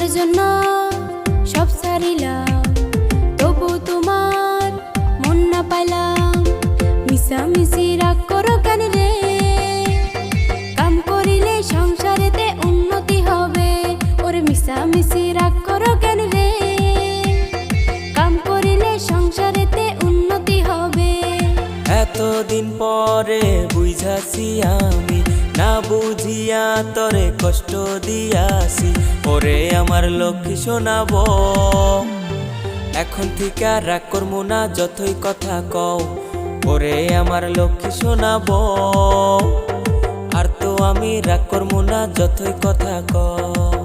তোমার জন্য সব ছাড়িলাম, তবু তোমার মন না পাইলাম। মিশামিশি রাগ করো কেন রে? কাম করিলে সংসারেতে উন্নতি হবে। ওরে মিশামিশি রাগ করো কেন রে? কাম করিলে সংসারেতে উন্নতি হবে। এতদিন পরে বুঝাছি আমি, না বুঝিয়া তরে কষ্ট দিয়াছি। ওরে আমার লক্ষ্মী শোনাবো, এখন থেকে রাগ করবো না যতই কথা কও। ওরে আমার লক্ষ্মী শোনাবো, আর তো আমি রাগ করবো না যতই কথা কও।